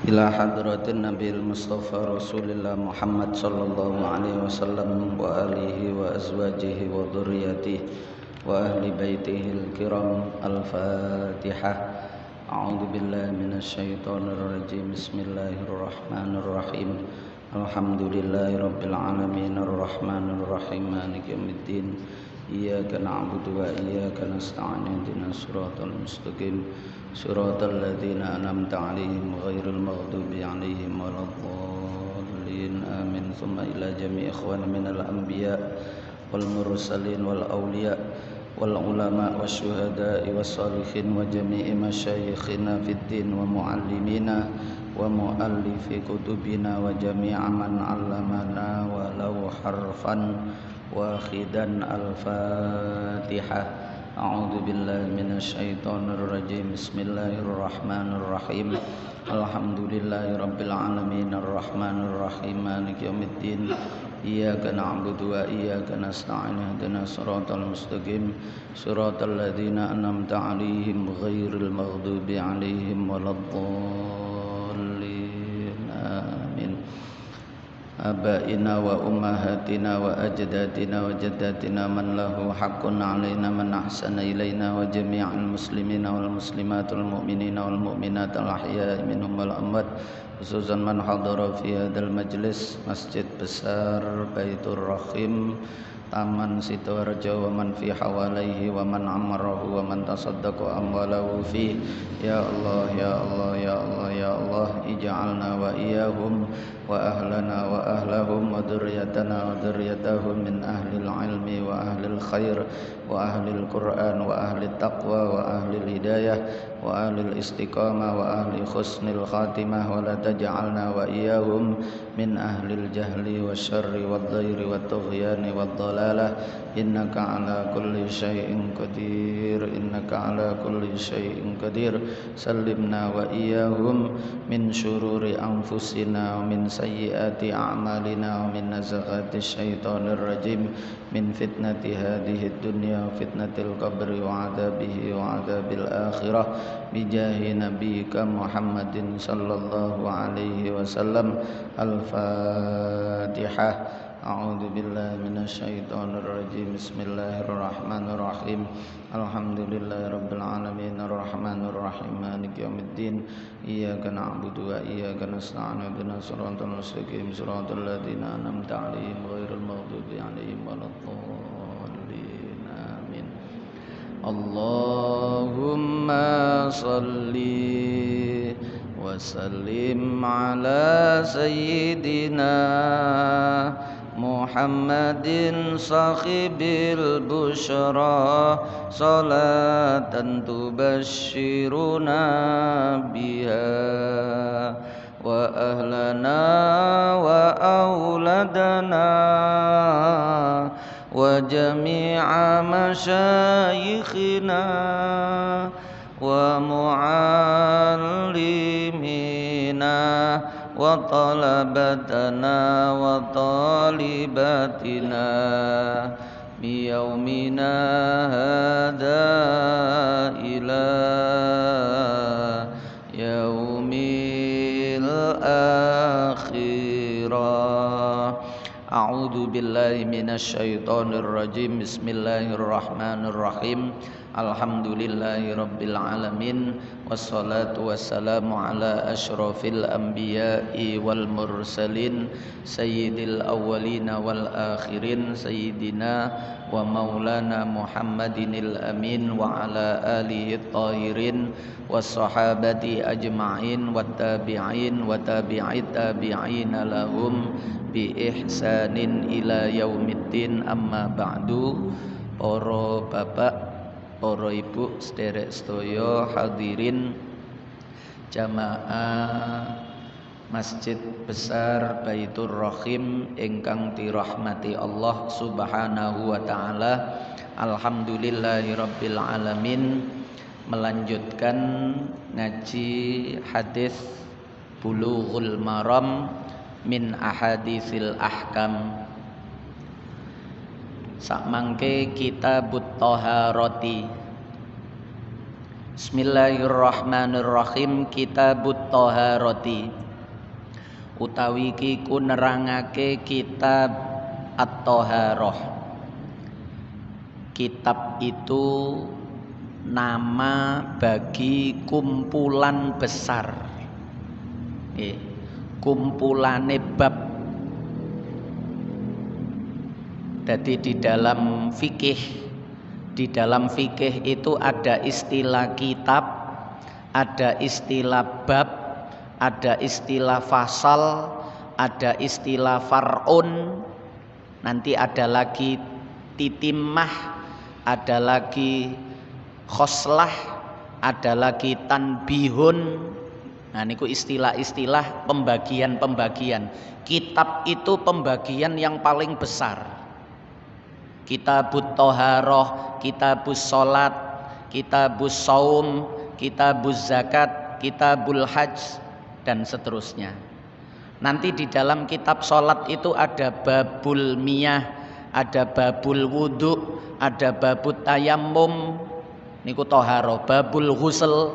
ila hadratin Nabil Mustafa Rasulillah Muhammad sallallahu alaihi wasallam wa alihi wa azwajihi wa dhurriyyatihi wa ahli baitihi al-kiram. Al-Fatihah. A'udzu billahi minasyaitonir rajim. Bismillahirrahmanirrahim. Alhamdulillahi rabbil alamin arrahmanir rahim maliki yaumiddin. Iyyaka na'budu wa iyyaka nasta'in ihdinas siratal mustaqim siratal ladzina an'amta 'alaihim ghairil maghdubi 'alaihim waladdallin amin. Tsumma ila jami'i ikhwana minal anbiya wal mursalin wal awliya wal ulama wasyuhada'i wassalihin wa jami'i masyayikhina fid din wa muallimina wa muallifi kutubina wa jami'a man 'allamana walau harfan wahidan. Al-Fatihah. A'udzu billahi minasyaitonir rajim. Bismillahirrahmanirrahim. Alhamdulillahi rabbil alamin arrahmanir rahim maliki yaumiddin. Iyyaka na'budu wa iyyaka nasta'in ihdinas siratal mustaqim siratal ladzina an'amta 'alaihim ghairil maghdubi 'alaihim waladdallin amin. Abaina wa ummahatina wa ajdadina wa jaddatina man lahu haqqun alaina man ahsana ilaina wa jami'al muslimina wal muslimatul mu'minina wal mu'minat al ahya'i minhum wal amwat, khususan man hadara fi hadzal majlis Masjid Besar Baitur Rahim Taman Sidoarjo wa man fi hawalaihi wa man amarahu wa man tasaddaqa amwalahu fi. Ya Allah ya Allah ya Allah ya Allah, ij'alna wa iyyahum wa ahlana wa ahlahum wa dzurriyyatana wa dzurriyyatahum min ahlil ilmi wa ahlil khair wa ahlil Qur'an wa ahlit taqwa wa ahlil hidayah wa ahlil istiqamah wa ahli husnil khatimah wa la taj'alna wa iyyahum min ahlil jahli wasyarri wadh-dhairi wat-tughyani wad-dhalalah. Innaka ala kulli syai'in qadir, innaka ala kulli syai'in qadir. Sallimna wa iyyahum min syururi anfusina wa min sayyiati a'malina wa min nazaghati syaitonir rajim, min fitnati hadhihi dunya wa fitnatil qabri wa adabihi wa adabil akhirah, bijahi nabiyyika Muhammadin sallallahu alaihi wasallam. Al-Fatihah. A'udzu billahi minasyaitonir rajim. Bismillahirrahmanirrahim. Alhamdulillahirabbil alamin arrahmanir rahim maliki yaumiddin. Iyyaka na'budu wa iyyaka nasta'in ihdinas siratal mustaqim siratal ladzina an'amta 'alaihim ghairil maghdubi 'alaihim waladdallin amin. Allahumma shalli wa sallim ala sayyidina Muhammadin sahibil busyra salatan tubashshiruna biha wa ahlana wa auladana wa jami'a masyayikhina wa muallimina wa talabatana wa talibatina biyaumina hadza ila yaumil akhirah. A'udzu billahi minasyaitonir rajim. Bismillahirrahmanirrahim. Alhamdulillahi rabbil alamin wassalatu wassalamu ala asyrafil anbiya'i wal mursalin sayyidil awwalina wal akhirin sayyidina wa maulana Muhammadinil amin wa ala alihi tahirin was sahabati ajma'in wat tabi'in wa tabi'it tabi'ina lahum bi ihsanin ila yaumiddin. Amma ba'du. Para bapak, para ibu, sederek sedaya hadirin jamaah Masjid Besar Baitur Rahim ingkang dirahmati Allah Subhanahu wa taala. Alhamdulillahirabbil alamin. Melanjutkan ngaji hadis Bulughul Maram min ahaditsil ahkam. Sakmangke kitabut thaharati Bismillahirrahmanirrahim. Kitabut Thaharati utawi iki ku nerangake kitab At-Thaharah. Kitab itu nama bagi kumpulan besar, kumpulane bab. Jadi di dalam fikih itu ada istilah kitab, ada istilah bab, ada istilah fasal, ada istilah far'un, nanti ada lagi titimah, ada lagi khoslah, ada lagi tanbihun. Nah niku istilah-istilah pembagian-pembagian. Kitab itu pembagian yang paling besar. Kitabut Thaharah, kitabus sholat, kitabus saum, kitabus zakat, kitabul hajj, dan seterusnya. Nanti di dalam kitab sholat itu ada babul miyah, ada babul wudu, ada babut tayammum, niku Thaharah, babul ghusl.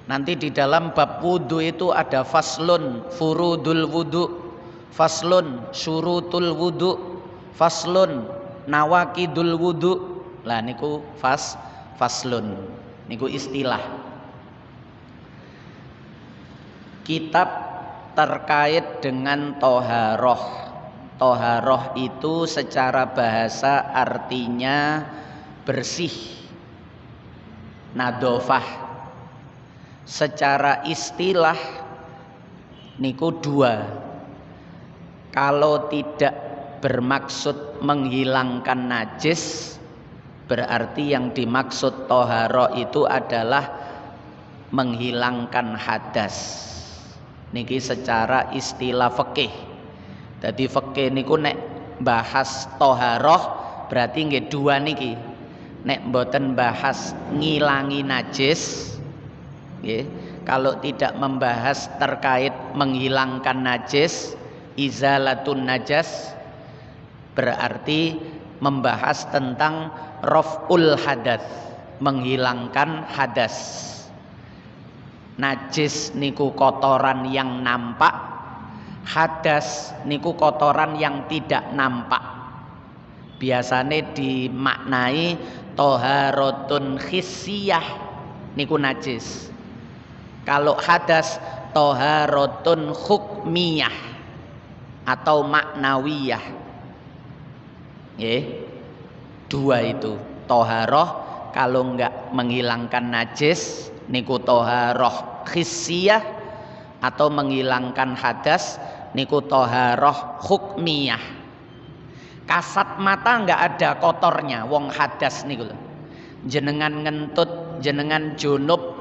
Nanti di dalam bab wudu itu ada faslun furudul wudu, faslun syurutul wudu, faslun nawakidul wudu. Lah niku faslun, niku istilah. Kitab terkait dengan Thaharah. Thaharah itu secara bahasa artinya bersih, nadofah. Secara istilah niku dua. Kalau tidak bermaksud menghilangkan najis, berarti yang dimaksud Thaharah itu adalah menghilangkan hadas. Niki secara istilah fikih. Jadi fikih niku nek bahas Thaharah berarti nggih dua niki. Nek mboten bahas ngilangi najis, nggih. Kalau tidak membahas terkait menghilangkan najis, izalatun najas, berarti membahas tentang raf'ul hadas, menghilangkan hadas. Najis niku kotoran yang nampak, hadas niku kotoran yang tidak nampak. Biasanya dimaknai toharatun khissiyah niku najis. Kalau hadas toharatun hukmiyah atau maknawiyah. Dua itu. Thaharah kalau enggak menghilangkan najis niku Thaharah khissiyah, atau menghilangkan hadas niku Thaharah hukmiyah. Kasat mata enggak ada kotornya wong hadas niku lho. Jenengan ngentut, jenengan junub,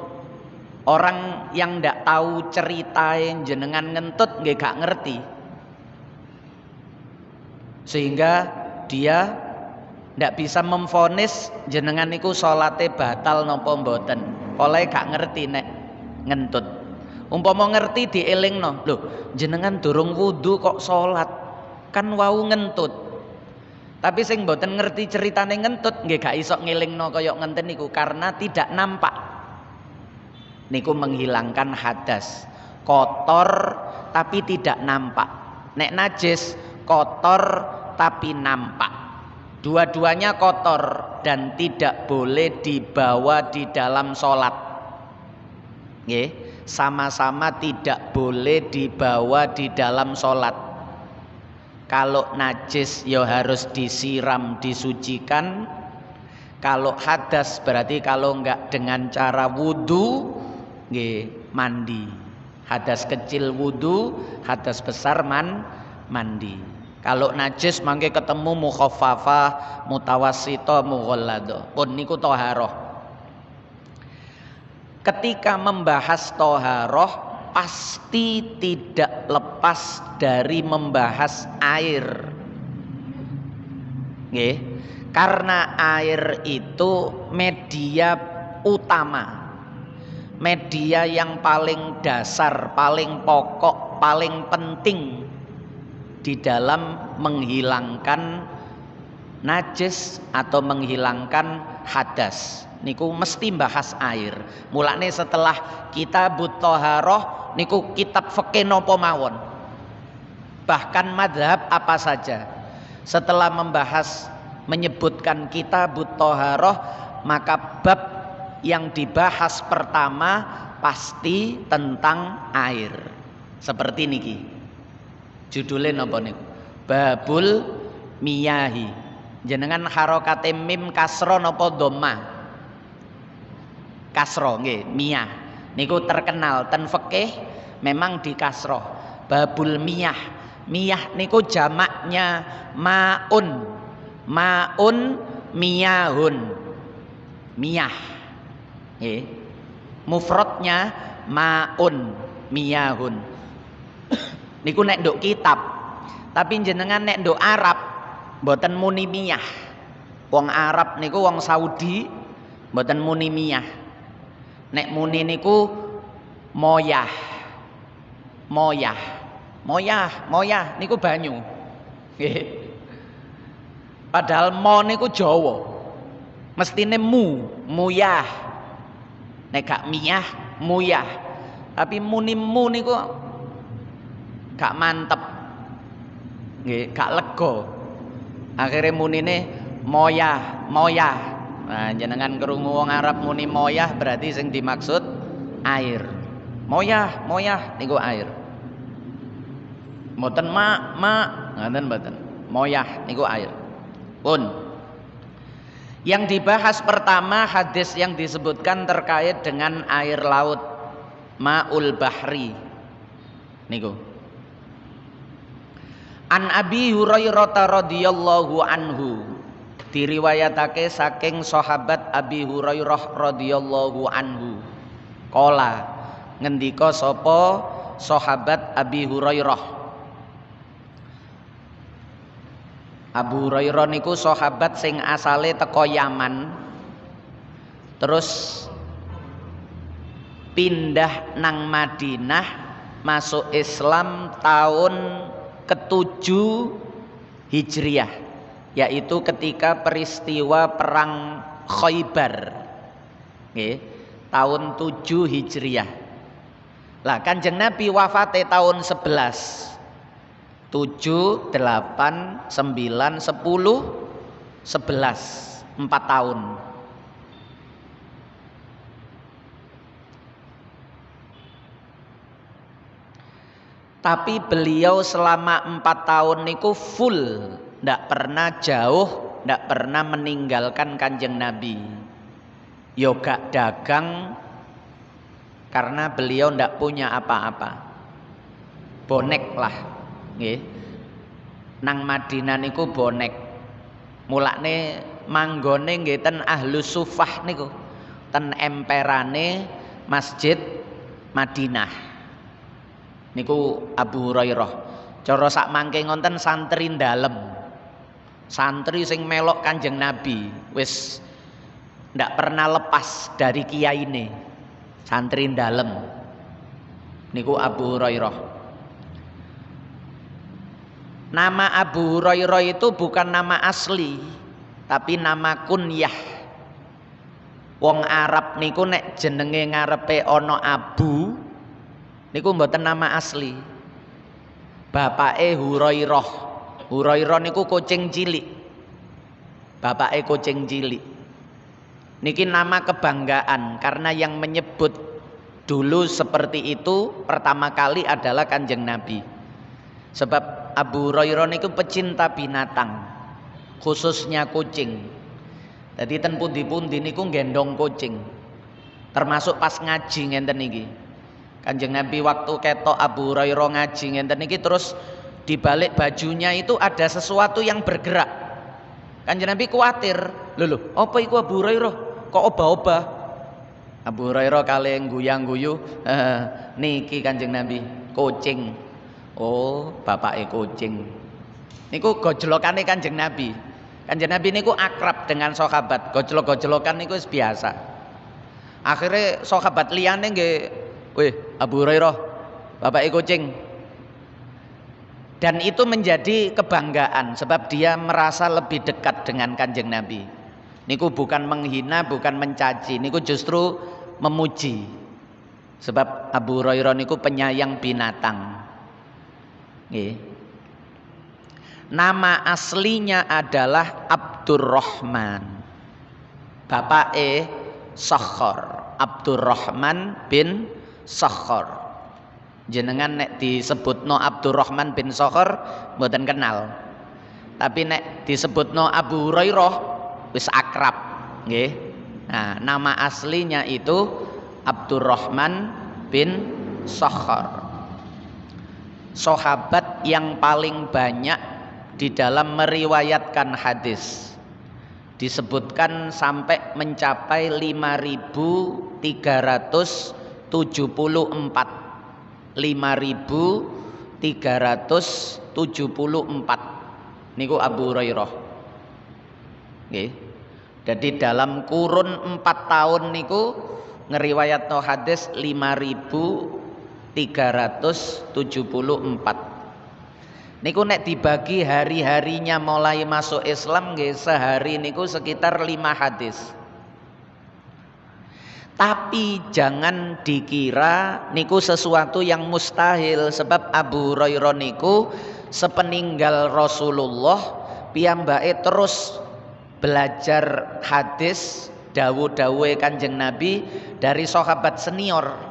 orang yang enggak tahu ceritain jenengan ngentut nggih gak ngerti. Sehingga dia ndak bisa memvonis jenengan niku salate batal napa mboten. Oleh gak ngerti nek ngentut. Umpama ngerti dielingno, lho jenengan durung wudu kok salat, kan wau ngentut. Tapi sing mboten ngerti ceritane ngentut nggih gak iso ngelingno kaya ngenten niku karena tidak nampak. Niku menghilangkan hadas. Kotor tapi tidak nampak. Nek najis kotor tapi nampak. Dua-duanya kotor dan tidak boleh dibawa di dalam sholat. Sama-sama tidak boleh dibawa di dalam sholat. Kalau najis ya harus disiram, disucikan. Kalau hadas berarti kalau enggak dengan cara wudu, mandi. Hadas kecil wudu, hadas besar mandi. Kalau najis mangke ketemu mukhaffafah, mutawassithah, mughalladah. Pun niku Thaharah. Ketika membahas Thaharah pasti tidak lepas dari membahas air. Nggih. Karena air itu media utama. Media yang paling dasar, paling pokok, paling penting di dalam menghilangkan najis atau menghilangkan hadas. niku mesti bahas air. Mulane setelah Kitabut Thaharah niku kitab fikih napa mawon. Bahkan madhab apa saja. Setelah membahas menyebutkan Kitabut Thaharah, maka bab yang dibahas pertama pasti tentang air. Seperti niki. Judulnya napa niku? Babul miyahi. Jenengan harokate mim kasro napa dhamma? Kasro nggih, miyah. Niku terkenal ten fikih memang di kasro. Babul miyah. Miyah niku jamaknya maun. Maun miyahun. Miyah. Nggih. Mufradnya maun miyahun. Niku nek nduk kitab. Tapi jenengan nek nduk Arab mboten muni miyah. Wong Arab niku wong Saudi mboten muni miyah. Nek muni niku moyah. Moyah. Moyah niku banyu. Nggih. Padahal mo niku Jawa. Mestine muyah. Nek gak miyah, muyah. Tapi munimu niku gak mantep. Nggih, gak lega. Akhire munine moyah. Nah, jenengan krungu wong Arab muni moyah berarti sing dimaksud air. Moyah niku air. Mboten ngaten mboten. Moyah niku air. Pun. Yang dibahas pertama hadis yang disebutkan terkait dengan air laut, ma'ul bahri. Niku. An Abi Hurairah radhiyallahu anhu, diriwayatake saking sahabat Abi Hurairah radhiyallahu anhu. Qala, ngendika sapa sahabat Abi Hurairah. Abu Hurairah niku sahabat sing asale teko Yaman, terus pindah nang Madinah, masuk Islam tahun ke-7 Hijriah, yaitu ketika peristiwa perang Khaybar. Nggih, tahun 7 Hijriah. Lah Kanjeng Nabi wafate tahun 11. 7, 8, 9, 10, 11, 4 tahun. Tapi beliau selama 4 tahun niku full, ndak pernah jauh, ndak pernah meninggalkan Kanjeng Nabi. Yoga dagang karena beliau ndak punya apa-apa. Bonek lah. Nggih. Nang Madinah niku bonek. Mulane manggone nggih ten Ahlus Sufah niku. Ten emperane Masjid Madinah. Niku Abu Hurairah. Cara sak mangke ngonten santri dalem. Santri sing melok Kanjeng Nabi, wis ndak pernah lepas dari kiyaine. Santri dalem. Niku Abu Hurairah. Nama Abu Hurairah itu bukan nama asli, tapi nama kunyah. Wong Arab niku nek jenenge ngarepe ana Abu, niku mboten nama asli. Bapake Hurairah. Hurairah niku kucing cilik. Bapake kucing cilik. Niki nama kebanggaan karena yang menyebut dulu seperti itu pertama kali adalah Kanjeng Nabi. Sebab Abu Hurairah niku pecinta binatang, khususnya kucing. Jadi ten pundi-pundi niku gendong kucing. Termasuk pas ngaji ngenten niki. Kanjeng Nabi waktu ketok Abu Hurairah ngaji ngenten niki, terus di balik bajunya itu ada sesuatu yang bergerak. Kanjeng Nabi khawatir, lho apa iku Abu Hurairah? Kok obah-obah? Abu Hurairah kalih guyang-guyu, niki Kanjeng Nabi, kucing. Oh, bapake kucing. Niku gojlokane Kanjeng Nabi. Kanjeng Nabi niku akrab dengan sahabat. Gojlok-gojlokan niku wis biasa. Akhirnya sahabat liyane nggih, "Weh, Abu Hurairah, bapake kucing." Dan itu menjadi kebanggaan sebab dia merasa lebih dekat dengan Kanjeng Nabi. Niku bukan menghina, bukan mencaci, niku justru memuji. Sebab Abu Hurairah niku penyayang binatang. Nggih. Nama aslinya adalah Abdurrahman. Bapake Sakhar, Abdurrahman bin Sakhar. Jenengan nek disebutno Abdurrahman bin Sakhar mboten kenal. Tapi nek disebutno Abu Hurairah wis akrab, nggih. Nah, nama aslinya itu Abdurrahman bin Sakhar. Sahabat yang paling banyak di dalam meriwayatkan hadis. Disebutkan sampai mencapai 5.374. 5.374. Niku Abu Hurairah. Nggih. Jadi dalam kurun 4 tahun niku ngeriwayatno hadis 5.374. Niku nek dibagi hari-harinya mulai masuk Islam nggih, sehari niku sekitar 5 hadis. Tapi jangan dikira niku sesuatu yang mustahil, sebab Abu Hurairah niku sepeninggal Rasulullah piyambake terus belajar hadis dawuh-dawuhe Kanjeng Nabi dari sahabat senior.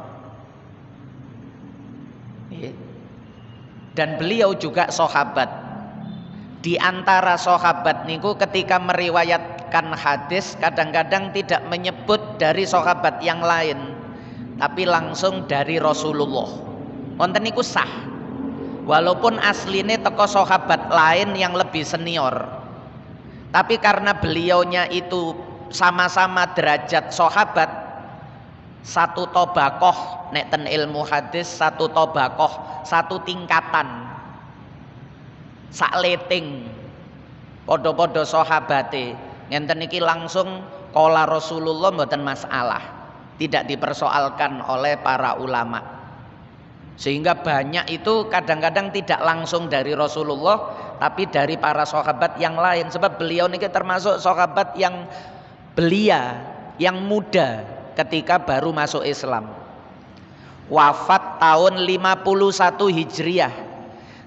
Dan beliau juga sahabat. Di antara sahabat niku ketika meriwayatkan hadis kadang-kadang tidak menyebut dari sahabat yang lain, tapi langsung dari Rasulullah. Wonten niku sah. Walaupun asline teko sahabat lain yang lebih senior. Tapi karena beliaunya itu sama-sama derajat sahabat, satu tobakoh, nek ten ilmu hadis satu tobakoh, satu tingkatan, sak leting, podo-podo sahabate, ngenten iki langsung qala Rasulullah mboten masalah, tidak dipersoalkan oleh para ulama. Sehingga banyak itu kadang-kadang tidak langsung dari Rasulullah, tapi dari para sahabat yang lain. Sebab beliau niki termasuk sahabat yang belia, yang muda ketika baru masuk Islam. Wafat tahun 51 Hijriah.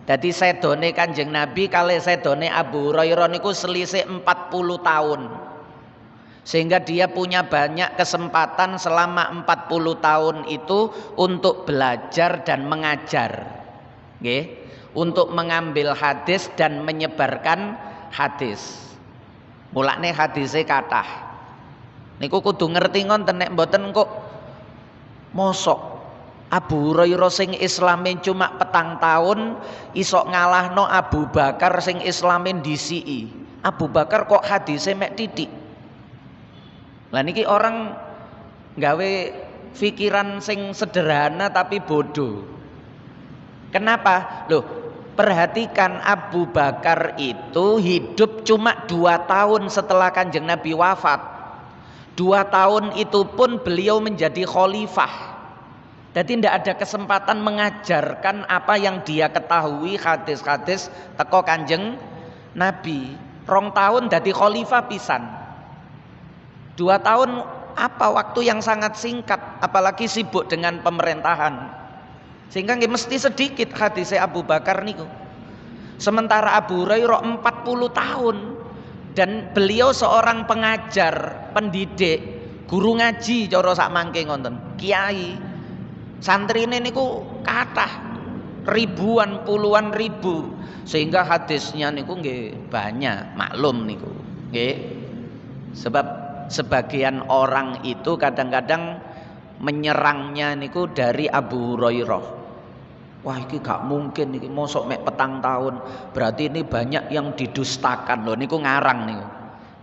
Jadi sedone Kanjeng Nabi kali sedone Abu Hurairah niku selisih 40 tahun. Sehingga dia punya banyak kesempatan selama 40 tahun itu untuk belajar dan mengajar. Nggih, untuk mengambil hadis dan menyebarkan hadis. Mulane hadise kathah. Niku kudu ngerti ngonten nek mboten kok mosok Abu Hurairah sing islame cuma 4 tahun iso ngalahno Abu Bakar sing islame disiki. Abu Bakar kok hadise mek titik. Lah niki orang gawe pikiran sing sederhana tapi bodoh. Kenapa? Loh, perhatikan Abu Bakar itu hidup cuma 2 tahun setelah Kanjeng Nabi wafat. 2 tahun itu pun beliau menjadi khalifah. Jadi tidak ada kesempatan mengajarkan apa yang dia ketahui hadis-hadis teko Kanjeng Nabi. 2 tahun dadi khalifah pisan. 2 tahun apa waktu yang sangat singkat, apalagi sibuk dengan pemerintahan. Sehingga nggih mesti sedikit hadisnya Abu Bakar niku. Sementara Abu Hurairah 40 tahun dan beliau seorang pengajar, pendidik, guru ngaji cara sak mangke ngoten, kiai. Santrine niku kathah ribuan, puluhan ribu, sehingga hadisnya niku nggih banyak, maklum niku. Nggih. Sebab sebagian orang itu kadang-kadang menyerangnya niku dari Abu Hurairah. Wah, ini gak mungkin iki mosok mek 4 tahun. Berarti ini banyak yang didustakan loh. Niku ngarang niku.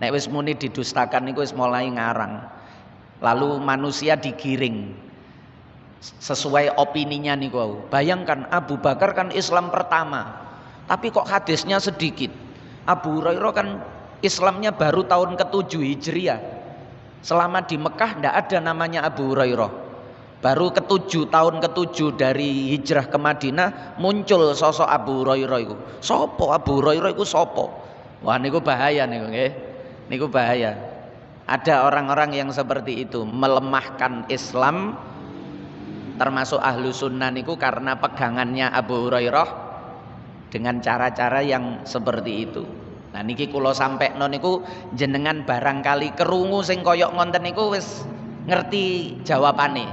Nek wis muni didustakan niku wis mulai ngarang. Lalu manusia digiring sesuai opininya niku. Bayangkan Abu Bakar kan Islam pertama, tapi kok hadisnya sedikit. Abu Hurairah kan Islamnya baru tahun ke-7 Hijriah. Selama di Mekah tidak ada namanya Abu Hurairah. Baru ke-7 tahun ke-7 dari hijrah ke Madinah muncul sosok Abu Hurairah itu. Sopo Abu Hurairah itu sopo? Wah niku bahaya niku nggih. Niku bahaya. Ada orang-orang yang seperti itu, melemahkan Islam, termasuk ahlu sunnah niku karena pegangannya Abu Hurairah dengan cara-cara yang seperti itu. Nah niki kula sampekno niku jenengan barangkali kerungu sing koyok ngonten niku wis ngerti jawabane.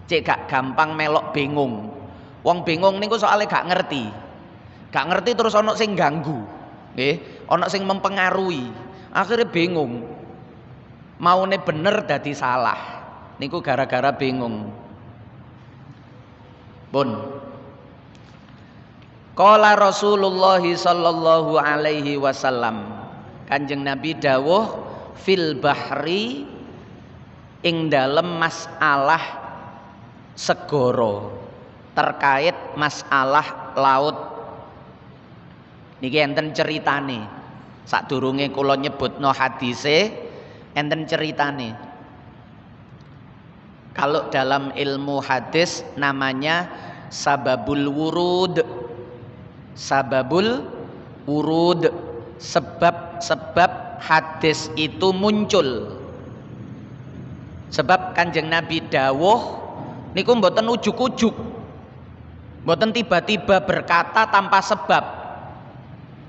Cek gak gampang melok bingung. Wong bingung niku soalnya gak ngerti. Gak ngerti terus ono sing ganggu. Nggih, ono sing mempengaruhi. Akhirnya bingung. Maune bener dadi salah. Niku gara-gara bingung. Pun Qala Rasulullah sallallahu alaihi wasallam, Kanjeng Nabi dawuh fil bahri ing dalem masalah segara, terkait masalah laut. Niki enten ceritane. Sadurunge kula nyebutno hadise, enten ceritane. Kalau dalam ilmu hadis namanya sababul wurud. Sababul wurud, sebab-sebab hadis itu muncul. Sebab Kanjeng Nabi dawuh niku mboten ujuk-ujuk. Mboten tiba-tiba berkata tanpa sebab.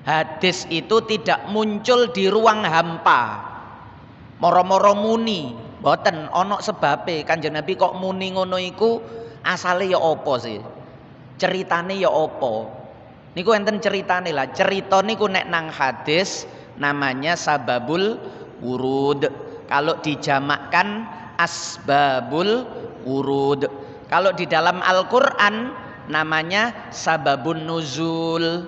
Hadis itu tidak muncul di ruang hampa. Moro-moro muni, mboten ana sebabe. Kanjeng Nabi kok muni ngono iku asale ya apa sih? Ceritane ya apa? Niku enten ceritane lah. Cerita niku nek nang hadis namanya sababul wurud. Kalau dijamakkan asbabul wurud. Kalau di dalam Al-Qur'an namanya sababun nuzul.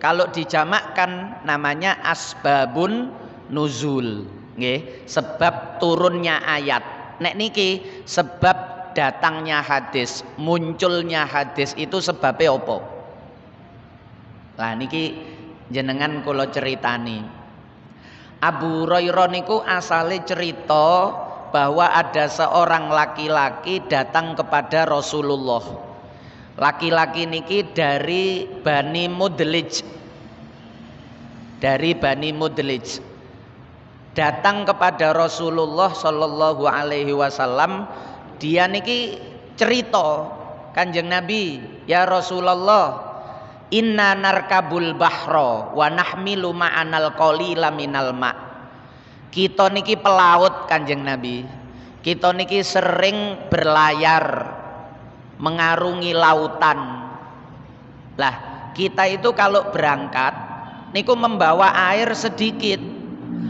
Kalau dijamakkan namanya asbabun nuzul. Nggih, sebab turunnya ayat. Nek niki sebab datangnya hadis, munculnya hadis itu sebabnya apa? Lah niki jenengan kula ceritani. Abu Hurairah niku asale cerita bahwa ada seorang laki-laki datang kepada Rasulullah. Laki-laki niki dari Bani Mudlij. Dari Bani Mudlij. Datang kepada Rasulullah sallallahu alaihi wasallam, dia niki cerita, Kanjeng Nabi, ya Rasulullah, inna narkabul bahra wa nahmilu ma'anal qalila minal ma'. Kita niki pelaut Kanjeng Nabi. Kita niki sering berlayar mengarungi lautan. Lah, kita itu kalau berangkat niku membawa air sedikit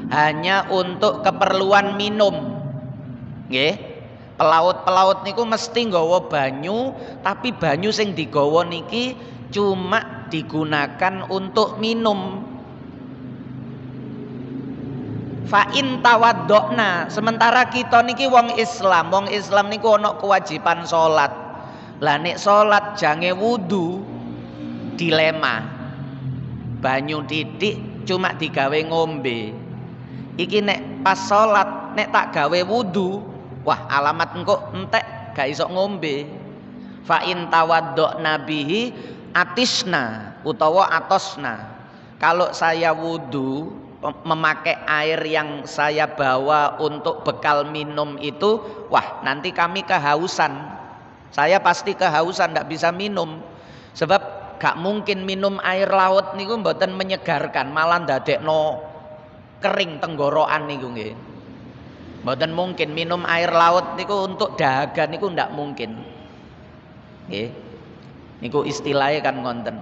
hanya untuk keperluan minum. Nggih. Pelaut-pelaut niku mesti nggawa banyu, tapi banyu sing digawa niki cuma digunakan untuk minum. Fa in tawaddona, sementara kita niki wong Islam niku ana kewajiban salat. Lah nek salat jange wudu, dilema. Banyu titik cuma digawe ngombe. Iki nek pas salat nek tak gawe wudu, wah alamat engko entek gak iso ngombe. Fa in tawaddona bihi atisna utawa atosna. Kalau saya wudu memakai air yang saya bawa untuk bekal minum itu, wah nanti kami kehausan. Saya pasti kehausan, tidak bisa minum. Sebab gak mungkin minum air laut niku mboten menyegarkan, malah ndadekno kering tenggorokan niku nggih. Mboten mungkin minum air laut niku untuk dahaga niku ndak mungkin. Nggih. Niku istilahnya kan ngonten.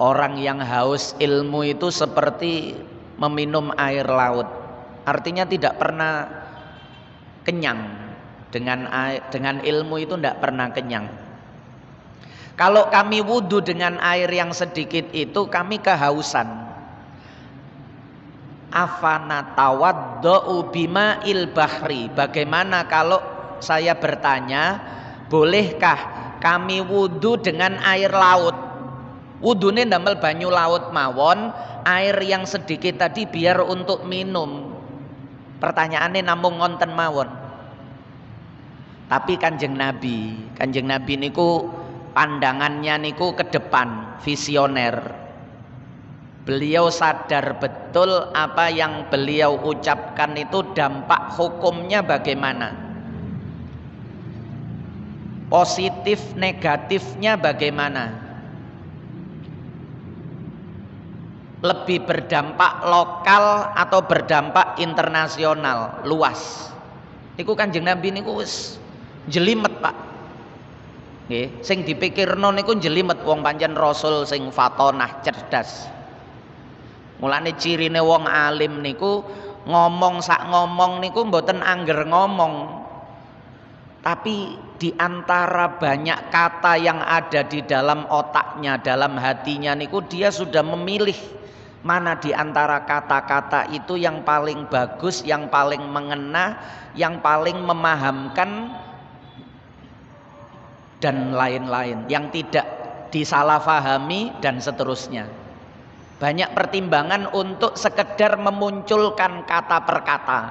Orang yang haus ilmu itu seperti meminum air laut. Artinya tidak pernah kenyang. Dengan ilmu itu tidak pernah kenyang. Kalau kami wudu dengan air yang sedikit itu kami kehausan. Afana tawaddau bima'il bahri. Bagaimana kalau saya bertanya, bolehkah kami wudu dengan air laut? Wudune ndamel banyu laut mawon, air yang sedikit tadi biar untuk minum. Pertanyaannya namung ngonten mawon. Tapi Kanjeng Nabi niku pandangannya niku ke depan, visioner. Beliau sadar betul apa yang beliau ucapkan itu dampak hukumnya bagaimana, positif negatifnya bagaimana, lebih berdampak lokal atau berdampak internasional luas. Niku Kanjeng Nabi niku wis jelimet Pak. Nggih, sing dipikirno niku jelimet, wong pancen rasul sing fatonah cerdas. Mulane cirine wong alim niku ngomong sak ngomong niku mboten angger ngomong. Tapi di antara banyak kata yang ada di dalam otaknya, dalam hatinya niku dia sudah memilih mana di antara kata-kata itu yang paling bagus, yang paling mengena, yang paling memahamkan dan lain-lain, yang tidak disalahfahami dan seterusnya. Banyak pertimbangan untuk sekedar memunculkan kata per kata.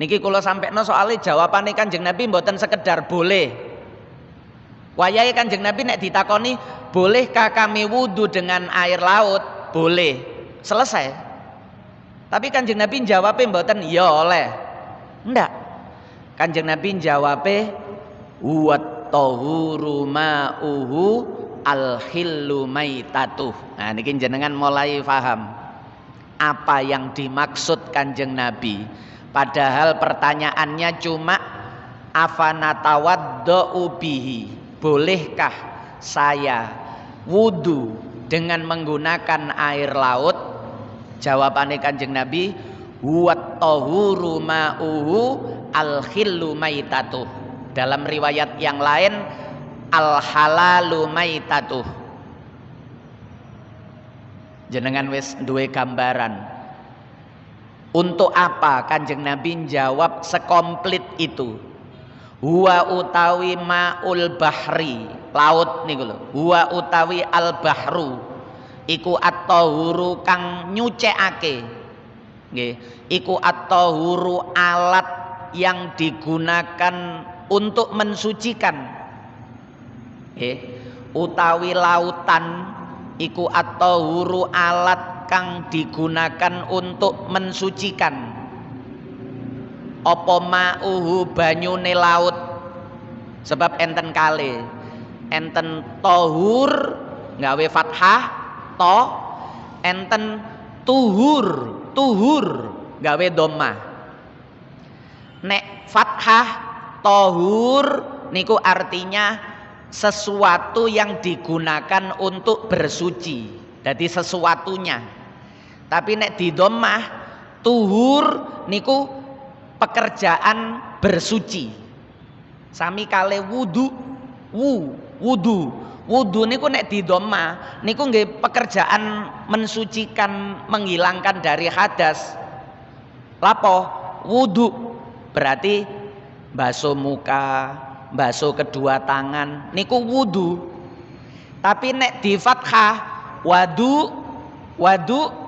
Niki kula sampekno soalnya jawabane Kanjeng Nabi mboten sekedar boleh. Wayahe Kanjeng Nabi nek ditakoni, bolehkah kami wudu dengan air laut? Boleh. Selesai. Tapi Kanjeng Nabi jawabnya mboten ya oleh. Ndak. Kanjeng Nabi jawabnya wat tahuru ma'uhu al-hillu maitatuh. Nah niki jenengan mulai paham apa yang dimaksud Kanjeng Nabi. Padahal pertanyaannya cuma afanatawadda'u bihi, bolehkah saya wudu dengan menggunakan air laut? Jawabannya Kanjeng Nabi huwat tahuru ma'uhu al-hillu maitatuh. Dalam riwayat yang lain al-halalu maitatuh. Jenengan wis duwe gambaran untuk apa Kanjeng Nabi jawab sekomplit itu. Huwa utawi ma'ul bahri, laut niku lho. Huwa utawi al bahru iku at-tahuru kang nyucekake. Nggih, iku at-tahuru alat yang digunakan untuk mensucikan. Utawi lautan iku at-tahuru alat kang digunakan untuk mensucikan. Apa ma'uhu banyune laut? Sebab enten kali enten tahur gawe fathah to, enten tuhur gawe dhammah. Nek fathah tahur niku artinya sesuatu yang digunakan untuk bersuci. Jadi sesuatunya. Tapi nek di dhammah tuhur niku pekerjaan bersuci. Sami kale wudu, wudu niku nek di dhammah niku nggih pekerjaan mensucikan, menghilangkan dari hadas. Lapo? Wudu berarti basuh muka, basuh kedua tangan niku wudu. Tapi nek di fathah wadu,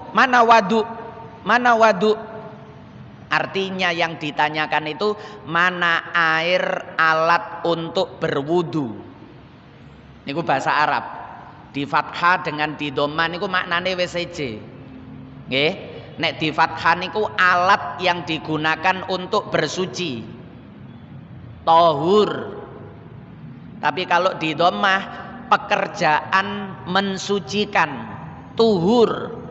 mana wadu? Mana wadu? Artinya yang ditanyakan itu mana air alat untuk berwudu. Niku bahasa Arab. Di fathah dengan di dhamma niku maknane wis seje. Nggih, nek di fathah niku alat yang digunakan untuk bersuci. Tahur. Tapi kalau di dhammah pekerjaan mensucikan. Tuhur.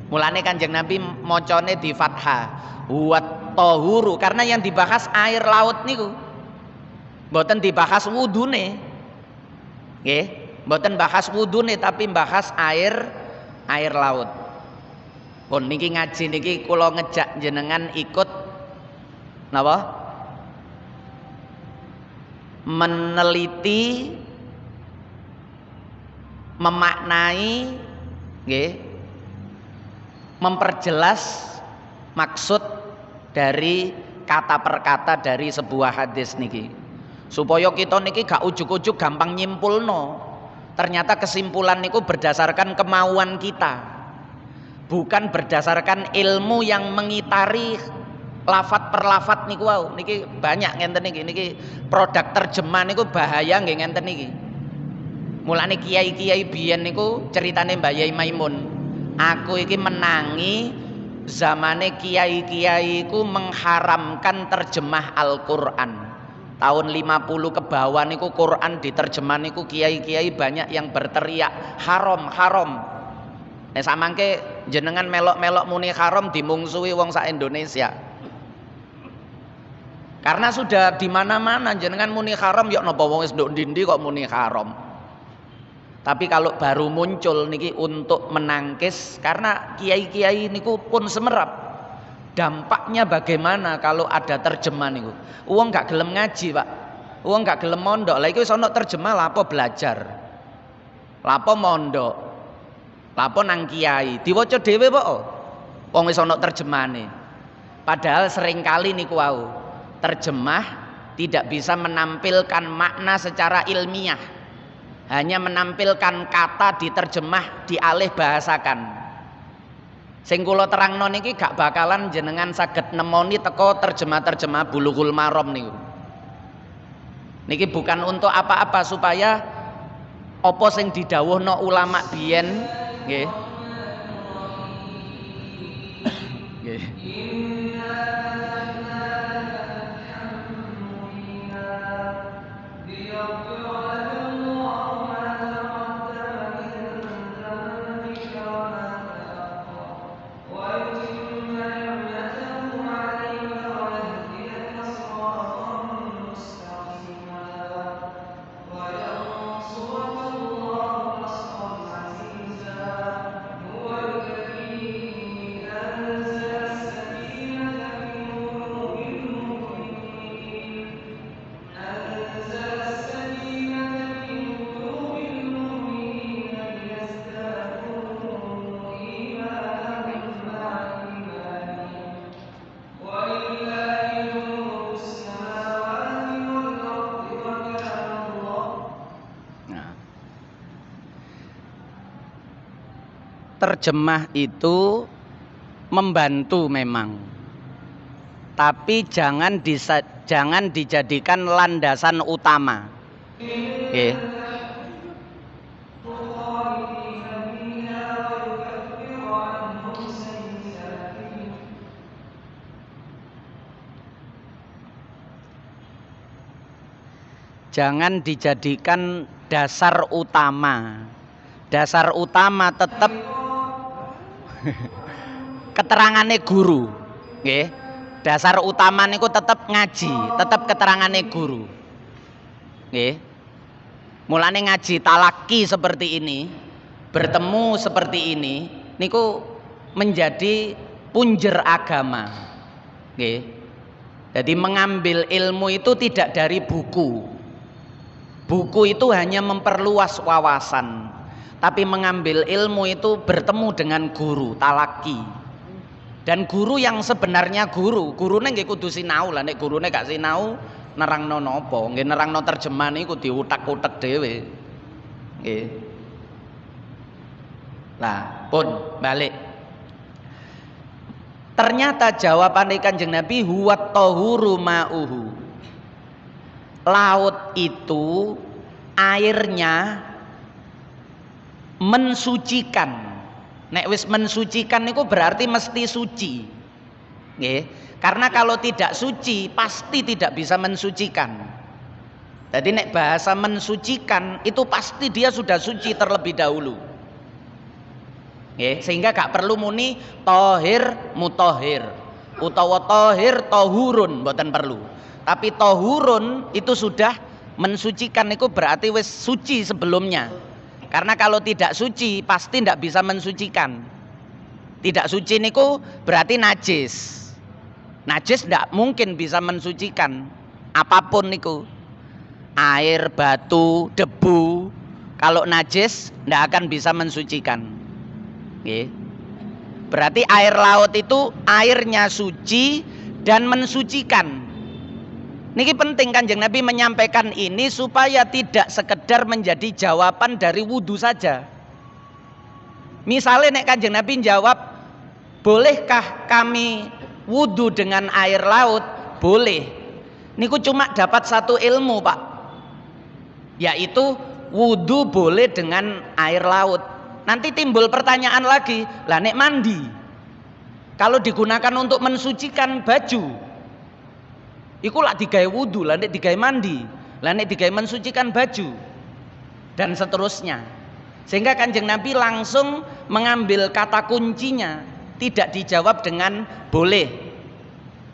Mulane Kanjeng Nabi mocone di fathah huwat tahuru, karena yang dibahas air laut niku mboten dibahas wudune. Nggih, mboten bahas wudune tapi bahas air laut. Pun niki ngaji niki kula ngejak jenengan ikut napa? Meneliti, memaknai, nggih, memperjelas maksud dari kata per kata dari sebuah hadis niki, supaya kita niki gak ujuk-ujuk gampang nyimpulno. Ternyata kesimpulan niku berdasarkan kemauan kita, bukan berdasarkan ilmu yang mengitari lafat per lafat niku wau. Niki banyak ngenten niki produk terjemah niku bahaya nggih ngenten niki. Mulane kiai-kiai biyen niku ceritane Mbah Yai Maimun. Aku iki menangi zamane kiai-kiai iku mengharamkan terjemah Al-Qur'an. Tahun 50 ke bawah niku Quran diterjemah niku kiai-kiai banyak yang berteriak haram, haram. Nek samangke jenengan melok-melok muni haram dimungsuhi wong sak Indonesia. Karena sudah di mana-mana jenengan muni haram ya napa wong wis nduk ndi kok muni haram. Tapi kalau baru muncul niki untuk menangkis karena kiai-kiai niku pun semerap. Dampaknya bagaimana kalau ada terjemah niku? Wong gak gelem ngaji, Pak. Wong gak gelem mondok. Lah iku wis ana terjemah lapo belajar. Lapo mondok. Lapo nang kiai. Diwaca dhewe kok. Wong wis ana terjemahane. Padahal seringkali niku wau. Terjemah tidak bisa menampilkan makna secara ilmiah. Hanya menampilkan kata diterjemah dialih bahasakan. Sing kula terangno niki gak bakalan jenengan saged nemoni teko terjemah-terjemah Bulughul Maram niku. Niki bukan untuk apa-apa supaya apa sing didhawuhno ulama biyen nggih. Nggih. Terjemah itu membantu memang, tapi jangan dijadikan landasan utama. Okay. Jangan dijadikan dasar utama. Dasar utama tetap keterangane guru, nggih. Dasar utama niku tetap ngaji, tetap keterangane guru. Nggih. Mulane ngaji talaki seperti ini, bertemu seperti ini niku menjadi punjer agama. Nggih. Jadi mengambil ilmu itu tidak dari buku. Buku itu hanya memperluas wawasan. Tapi mengambil ilmu itu bertemu dengan guru, talaki. Dan guru yang sebenarnya gurune nggih kudu sinau lah. Nek gurune gak sinau nerangno napa? Nggih nerangno terjemah niku diutak-utek dhewe. Nggih. Lah, pun balik. Ternyata jawaban Kanjeng Nabi huwa tahuru ma'uhu. Laut itu airnya mensucikan. Nek wis mensucikan niku berarti mesti suci. Nggih. Karena kalau tidak suci pasti tidak bisa mensucikan. Jadi nek bahasa mensucikan itu pasti dia sudah suci terlebih dahulu. Nggih, sehingga gak perlu muni tohir mutohir utawa tohir tohurun, mboten perlu. Tapi tohurun itu sudah mensucikan, niku berarti wis suci sebelumnya. Karena kalau tidak suci pasti tidak bisa mensucikan. Tidak suci niku berarti najis. Najis tidak mungkin bisa mensucikan apapun niku. Air, batu, debu, kalau najis tidak akan bisa mensucikan. Oke. Berarti air laut itu airnya suci dan mensucikan. Niki penting Kanjeng Nabi menyampaikan ini supaya tidak sekedar menjadi jawaban dari wudhu saja. Misalnya nek Kanjeng Nabi jawab, bolehkah kami wudhu dengan air laut? Boleh. Niku cuma dapat satu ilmu, Pak. Yaitu wudu boleh dengan air laut. Nanti timbul pertanyaan lagi, lah nek mandi kalau digunakan untuk mensucikan baju iku lak digawe wudu, lah nek digawe mandi, lah nek digawe mensucikan baju, dan seterusnya. Sehingga Kanjeng Nabi langsung mengambil kata kuncinya, tidak dijawab dengan boleh.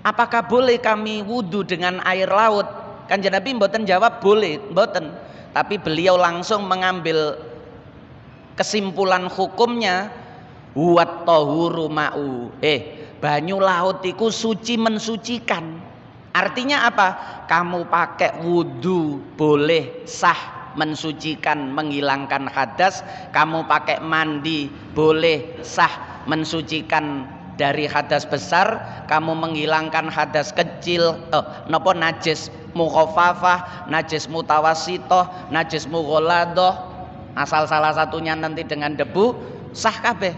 Apakah boleh kami wudu dengan air laut? Kanjeng Nabi mboten jawab boleh, mboten. Tapi beliau langsung mengambil kesimpulan hukumnya, huwat tahuru ma'u. Banyu laut itu suci mensucikan. Artinya apa? Kamu pakai wudu boleh, sah, mensucikan, menghilangkan hadas. Kamu pakai mandi boleh, sah, mensucikan dari hadas besar. Kamu menghilangkan hadas kecil, najis mukhafafah, najis mutawasitoh, najis mugholadoh, asal salah satunya nanti dengan debu, sah kabeh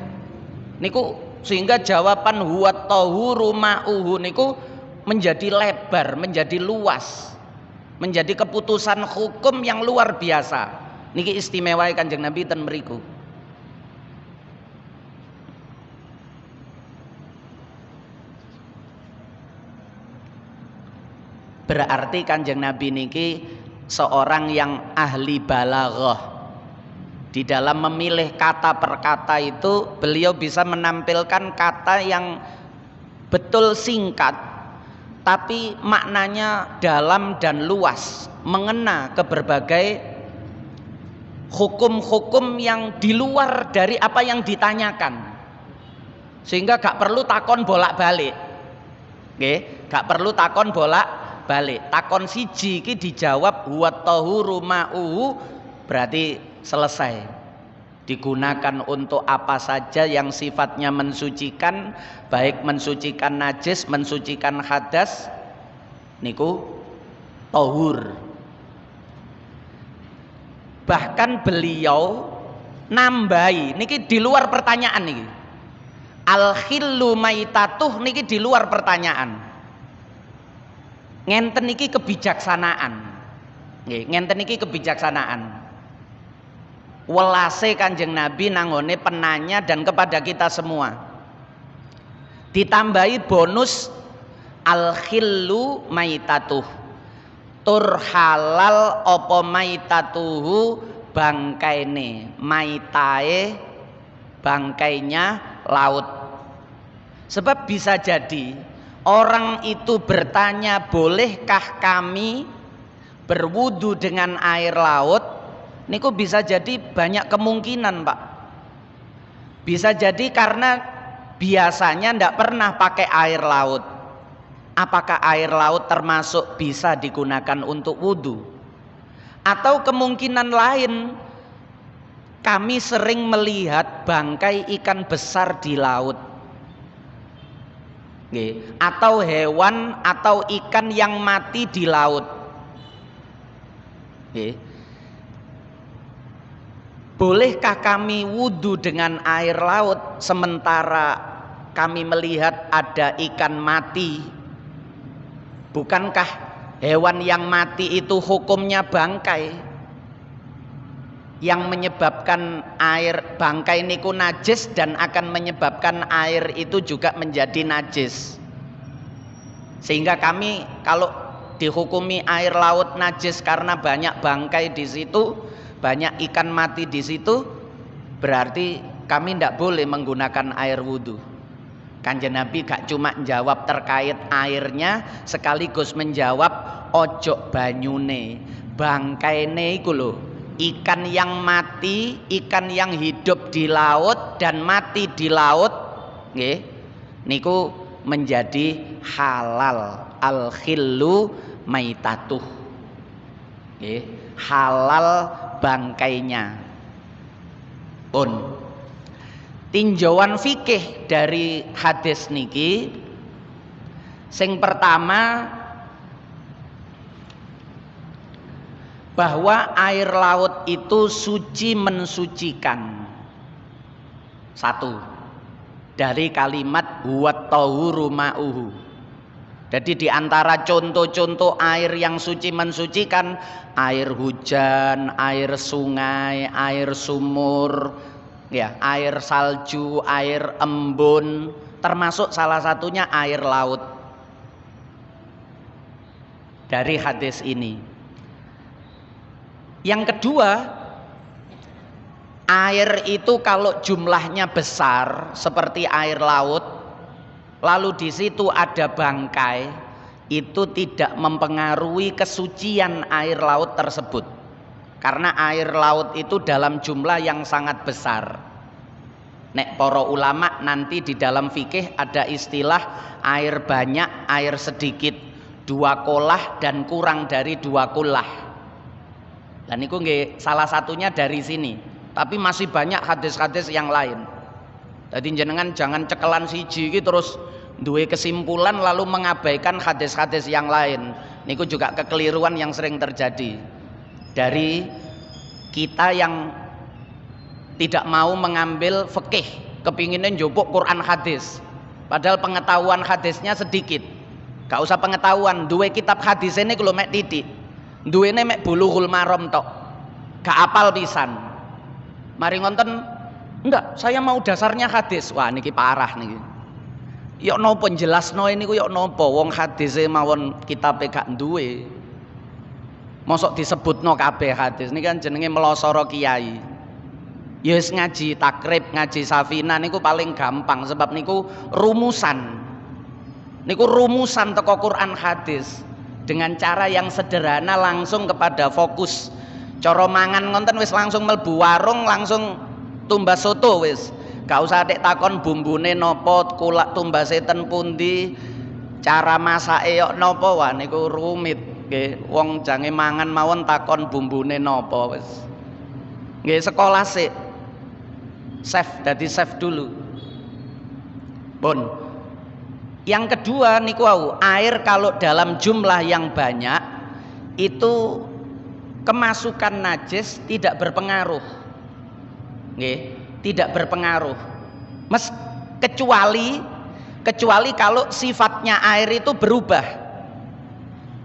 niku. Sehingga jawaban huwat tahuru ma'uhu niku menjadi lebar, menjadi luas, menjadi keputusan hukum yang luar biasa. Niki istimewa Kanjeng Nabi ten mriku. Berarti Kanjeng Nabi niki seorang yang ahli balaghah. Di dalam memilih kata per kata itu beliau bisa menampilkan kata yang betul singkat tapi maknanya dalam dan luas, mengena ke berbagai hukum-hukum yang di luar dari apa yang ditanyakan. Sehingga gak perlu takon bolak-balik. Nggih, gak perlu takon bolak-balik. Takon siji iki dijawab huwat tahuru ma'uhu, berarti selesai. Digunakan untuk apa saja yang sifatnya mensucikan, baik mensucikan najis, mensucikan hadas, niku tahur. Bahkan beliau nambahi, niki di luar pertanyaan niki. Al-khillu maitatuh niki di luar pertanyaan. Ngenten niki kebijaksanaan. Nggih, ngenten niki kebijaksanaan. Welase Kanjeng Nabi nangone penanya dan kepada kita semua. Ditambahi bonus al-khillu maitatuh. Tur halal apa maitatuhu bangkaine, maitae bangkainya laut. Sebab bisa jadi orang itu bertanya, bolehkah kami berwudu dengan air laut? Niku bisa jadi banyak kemungkinan, Pak. Bisa jadi karena biasanya ndak pernah pakai air laut. Apakah air laut termasuk bisa digunakan untuk wudu? Atau kemungkinan lain, kami sering melihat bangkai ikan besar di laut, atau hewan atau ikan yang mati di laut. Bolehkah kami wudu dengan air laut sementara kami melihat ada ikan mati? Bukankah hewan yang mati itu hukumnya bangkai, yang menyebabkan air bangkai niku najis dan akan menyebabkan air itu juga menjadi najis? Sehingga kami kalau dihukumi air laut najis karena banyak bangkai di situ, banyak ikan mati di situ, berarti kami tidak boleh menggunakan air wudhu. Kanjeng Nabi gak cuma jawab terkait airnya, sekaligus menjawab ojo banyune, bangkaine iku lho. Ikan yang mati, ikan yang hidup di laut dan mati di laut, nggih, niku menjadi halal. Al-khillu maitatuh, nggih, halal bangkainya. Pun tinjauan fikih dari hadis niki, sing pertama bahwa air laut itu suci mensucikan. Satu, dari kalimat huwat tahuru ma'uhu. Jadi di antara contoh-contoh air yang suci mensucikan, air hujan, air sungai, air sumur, ya, air salju, air embun, termasuk salah satunya air laut. Dari hadis ini. Yang kedua, air itu kalau jumlahnya besar seperti air laut, lalu di situ ada bangkai, itu tidak mempengaruhi kesucian air laut tersebut. Karena air laut itu dalam jumlah yang sangat besar. Nek para ulama nanti di dalam fikih ada istilah air banyak, air sedikit, 2 kolah dan kurang dari 2 kulah. Dan itu nggih salah satunya dari sini. Tapi masih banyak hadis-hadis yang lain. Jadi jenengan jangan cekelan siji iki terus duwe kesimpulan lalu mengabaikan hadis-hadis yang lain. Niku juga kekeliruan yang sering terjadi dari kita yang tidak mau mengambil fikih, kepinginnya njupuk Quran hadis. Padahal pengetahuan hadisnya sedikit. Gak usah pengetahuan, duwe kitab hadis ini kalau mek titik. Duwene mek Bulughul Maram tok. Gak apal pisan. Mari ngonten, enggak, saya mau dasarnya hadis. Wah niki parah niki. Yok nopo jelasno ini ku yok nopo wong hadise mawon kitabe gak duwe. Mosok disebutno kabeh hadis niki kan jenenge melosoro kiai. Ya wis ngaji takrib, ngaji safina niku paling gampang sebab niku rumusan. Niku rumusan teko Quran hadis dengan cara yang sederhana langsung kepada fokus. Cara mangan ngonten wis langsung mlebu warung langsung tumbas soto wis. Gak usah tek takon bumbune napa, kulak tumbase ten pundi, cara masake yok napa, wah niku rumit nggih. Wong jange mangan mawon takon bumbune napa wis. Nggih sekolah sik. Chef, dadi chef dulu. Pun. Yang kedua niku air kalau dalam jumlah yang banyak itu kemasukan najis tidak berpengaruh. Nggih, tidak berpengaruh. Kecuali kalau sifatnya air itu berubah.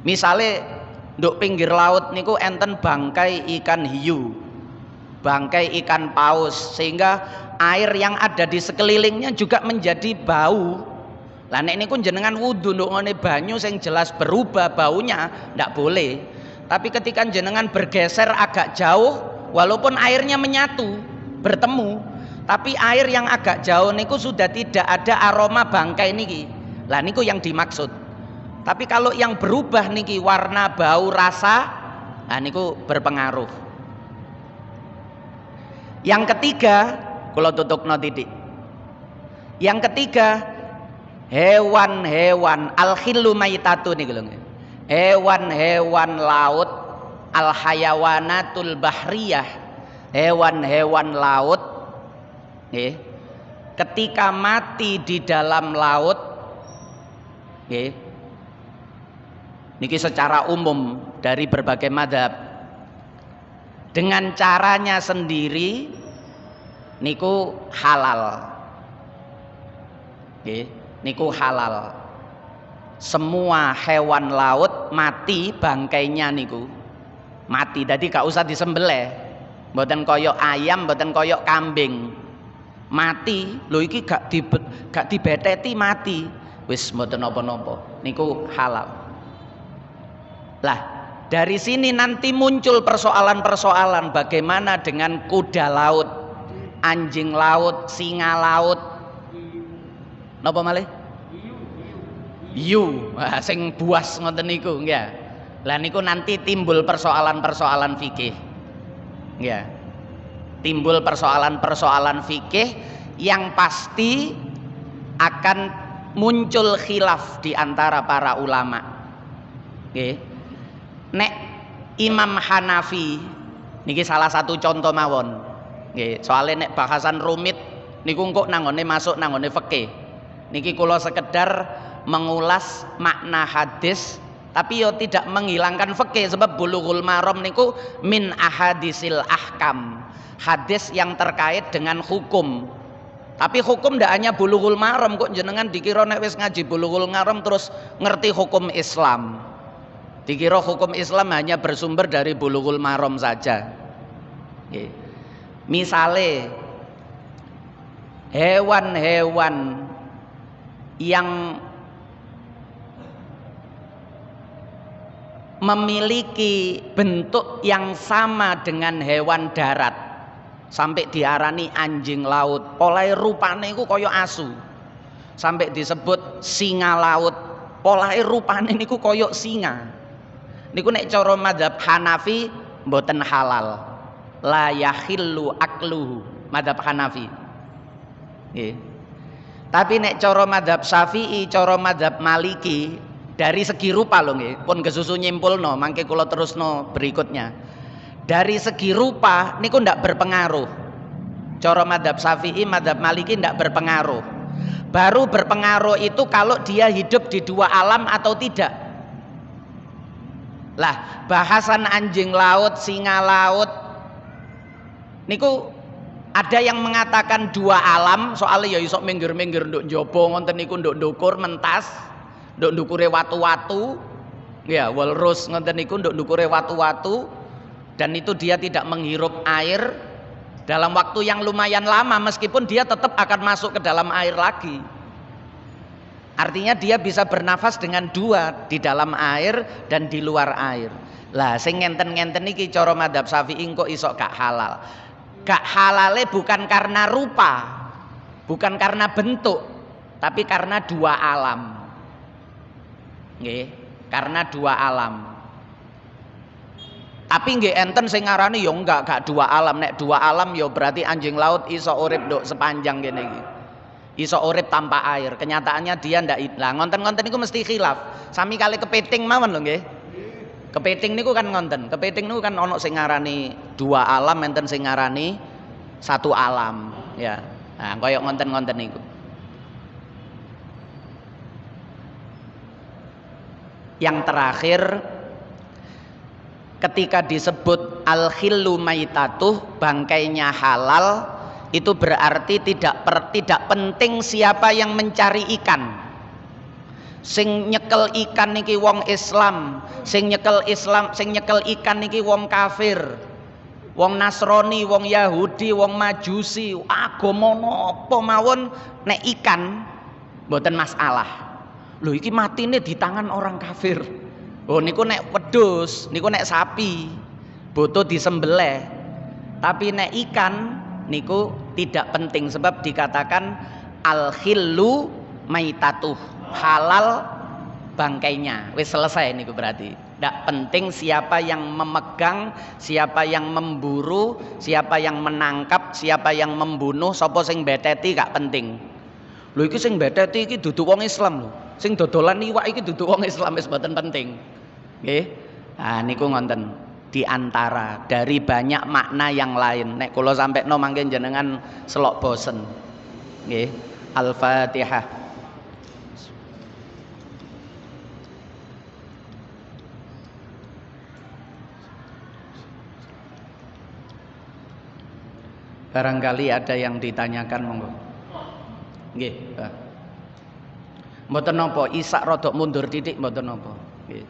Misalnya nduk pinggir laut niku enten bangkai ikan hiu, bangkai ikan paus, sehingga air yang ada di sekelilingnya juga menjadi bau. Lah nek niku jenengan wudu nduk ngene banyu sing jelas berubah baunya ndak boleh. Tapi ketika jenengan bergeser agak jauh, walaupun airnya menyatu, bertemu, tapi air yang agak jauh niku sudah tidak ada aroma bangkai niki. Lah niku yang dimaksud. Tapi kalau yang berubah niki warna, bau, rasa, nah niku berpengaruh. Yang ketiga, kula tutupno titik. Yang ketiga, hewan-hewan al-khillu maitatu niku lho. Hewan-hewan laut, al-hayawanatul bahriyah, hewan-hewan laut ketika mati di dalam laut niki secara umum dari berbagai mazhab dengan caranya sendiri niku halal. Niku halal. Semua hewan laut mati bangkainya niku mati, jadi gak usah disembelih. Mboten koyok ayam, mboten koyok kambing. Mati, lho iki gak dibeteti mati. Wis mboten napa-napa. Niku halal. Lah, dari sini nanti muncul persoalan-persoalan bagaimana dengan kuda laut, anjing laut, singa laut. Napa malih? Hiu, sing buas ngoten niku nggih. Lah niku nanti timbul persoalan-persoalan fikih. Ya. Timbul persoalan-persoalan fikih yang pasti akan muncul khilaf di antara para ulama. Nggih. Nek Imam Hanafi niki salah satu contoh mawon. Nggih, soalnya nek bahasan rumit niku engko nanggone masuk nanggone fikih. Niki kula sekedar mengulas makna hadis tapi yo tidak menghilangkan fikih sebab Bulughul Maram niku min ahadisil ahkam, hadis yang terkait dengan hukum. Tapi hukum ndak hanya bulughul maram kok jenengan dikira nek wis ngaji bulughul maram terus ngerti hukum Islam. Dikira hukum Islam hanya bersumber dari bulughul maram saja. Nggih. Misale hewan-hewan yang memiliki bentuk yang sama dengan hewan darat sampai diarani anjing laut, polahe rupane iku kaya asu, sampai disebut singa laut, polahe rupane niku kaya singa. Niku nek cara mazhab Hanafi mboten halal, la yahillu akluhu, mazhab Hanafi. Nggih. Tapi nek cara mazhab Syafi'i, cara mazhab Maliki dari segi rupa lho nggih, pun kesusu nyimpulno, mangke kula terusno berikutnya. Dari segi rupa niku ndak berpengaruh. Cara mazhab Syafi'i, mazhab Maliki ndak berpengaruh. Baru berpengaruh itu kalau dia hidup di dua alam atau tidak. Lah, bahasan anjing laut, singa laut niku ada yang mengatakan dua alam, soalnya ya iso minggir-minggir nduk njaba ngoten niku nduk ndukur mentas, nduk ndukure watu-watu. Ya, walrus ngoten niku nduk ndukure watu-watu. Dan itu dia tidak menghirup air dalam waktu yang lumayan lama, meskipun dia tetap akan masuk ke dalam air lagi. Artinya dia bisa bernafas dengan dua, di dalam air dan di luar air. Lah sing ngenten-ngenten iki cara mazhab Syafi'i kok iso gak halal. Gak halale bukan karena rupa, bukan karena bentuk, tapi karena dua alam. Nggih, karena dua alam. Tapi nggih enten sing ngarani ya gak dua alam. Nek dua alam ya berarti anjing laut iso urip nduk sepanjang kene iki. Iso urip tanpa air. Kenyataannya dia ndak. Lah ngonten-ngonten niku mesti khilaf. Sami kali kepiting mawon lho nggih. Kepiting niku kan ngonten. Kepiting niku kan ana sing ngarani dua alam, enten sing ngarani satu alam, ya. Nah, kaya ngonten-ngonten niku. Yang terakhir, ketika disebut al-khillu maitatuh, bangkainya halal, itu berarti tidak penting siapa yang mencari ikan. Sing nyekel ikan niki wong Islam, sing nyekel ikan niki wong kafir, wong Nasrani, wong Yahudi, wong Majusi, agama napa mawon, nek ikan mboten masalah. Lho iki matine di tangan orang kafir. Oh niku nek wedhus, niku nek sapi, boto disembelih. Tapi nek ikan niku tidak penting sebab dikatakan al-khillu maitatuh, halal bangkainya. Wis selesai niku berarti. Tidak penting siapa yang memegang, siapa yang memburu, siapa yang menangkap, siapa yang membunuh, sapa sing beteti gak penting. Lho iki sing beteti iki dudu wong Islam lho. Sing dodolan iwak iki dudu wong Islam, wis mboten penting. Nggih. Nah niku ngonten di antara dari banyak makna yang lain. Nek kula sampekno mangke jenengan selok bosen. Nggih. Al-Fatihah. Barangkali ada yang ditanyakan monggo. Nggih, Pak. Mboten napa, isak rodok mundur titik mboten napa. Nggih.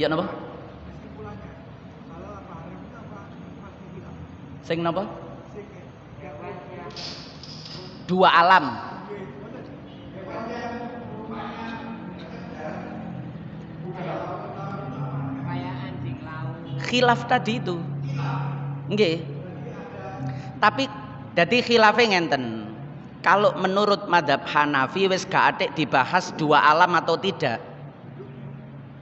Ya napa? Sing napa? Dua alam. Khilaf tadi itu. Nggih. Tapi dadi khilafe ngenten. Kalau menurut mazhab Hanafi wis gak atik dibahas dua alam atau tidak.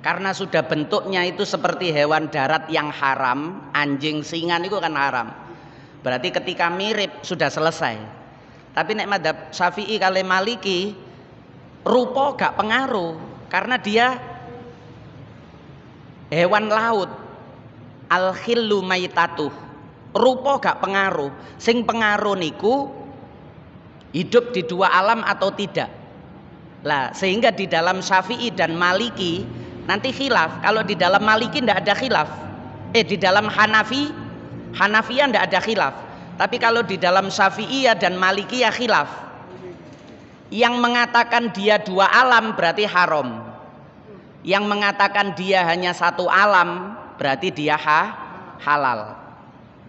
Karena sudah bentuknya itu seperti hewan darat yang haram, anjing, singa itu kan haram. Berarti ketika mirip sudah selesai. Tapi nek mazhab Syafi'i kali Maliki rupa gak pengaruh karena dia hewan laut. Al-khillu maitatuh. Rupa gak pengaruh. Sing pengaruh niku hidup di dua alam atau tidak. Lah, sehingga di dalam Syafi'i dan Maliki nanti khilaf. Kalau di dalam Maliki tidak ada khilaf. Di dalam Hanafiyah tidak ada khilaf. Tapi kalau di dalam Syafi'iyah dan Malikiyah khilaf. Yang mengatakan dia dua alam berarti haram. Yang mengatakan dia hanya satu alam berarti dia halal.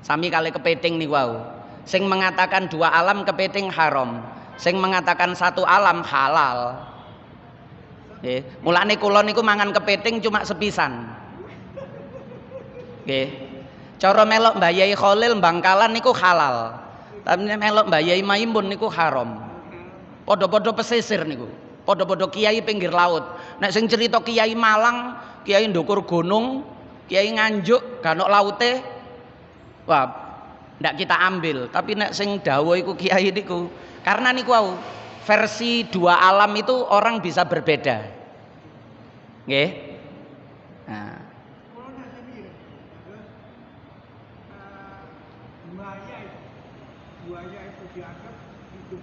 Sami kali kepiting nih wow. Sing mengatakan dua alam kepiting haram. Sing mengatakan satu alam halal. Mulane kula niku mangan kepiting cuma sepisan. Nggih. Cara melok Mbah Yai Khalil Bangkalan niku halal. Tapi melok Mbah Yai Maimun niku haram. Podo-podo pesisir niku. Podo-podo kiai pinggir laut. Nek sing cerita kiai Malang, kiai ndukur gunung, kiai Nganjuk, ganok laute, wah, ndak kita ambil. Tapi nek sing dawuh iku kiai niku, karena niku wau versi dua alam itu orang bisa berbeda. Nggih. Nah. Buaya itu dianggap hidup.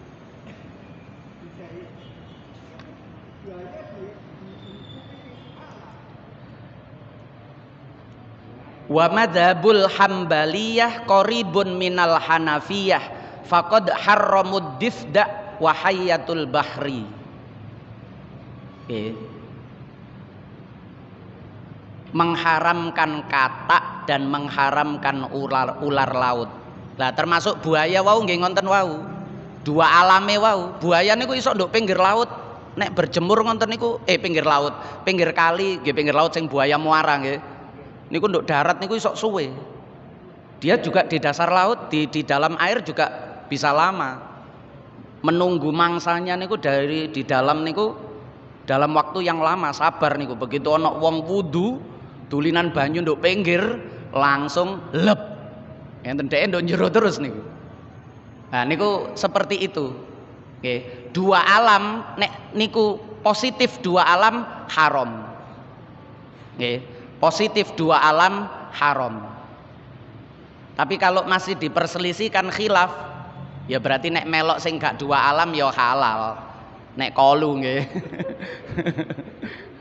Wa madzhabul Hambaliyah qaribun minal Hanafiyah faqad harramud difda wa hayyatul bahri. Mengharamkan katak dan mengharamkan ular laut. Lah termasuk buaya wau nggih ngonten wau. Dua alame wau. Buaya niku iso nduk pinggir laut. Nek berjemur ngonten niku pinggir laut, pinggir kali nggih pinggir laut sing buaya muara nggih. Niku nduk darat niku iso suwe. Dia juga di dasar laut, di dalam air juga bisa lama. Menunggu mangsanya niku dari di dalam niku dalam waktu yang lama, sabar niku. Begitu ana wong wudu, tulinan banyu nduk pinggir langsung lep. Enten dhek nduk njero terus niku. Nah niku seperti itu. Oke, dua alam nek niku positif dua alam haram. Oke, positif dua alam haram. Tapi kalau masih diperselisihkan khilaf, ya berarti nek melok sing gak dua alam ya halal. Nek kolu nggih.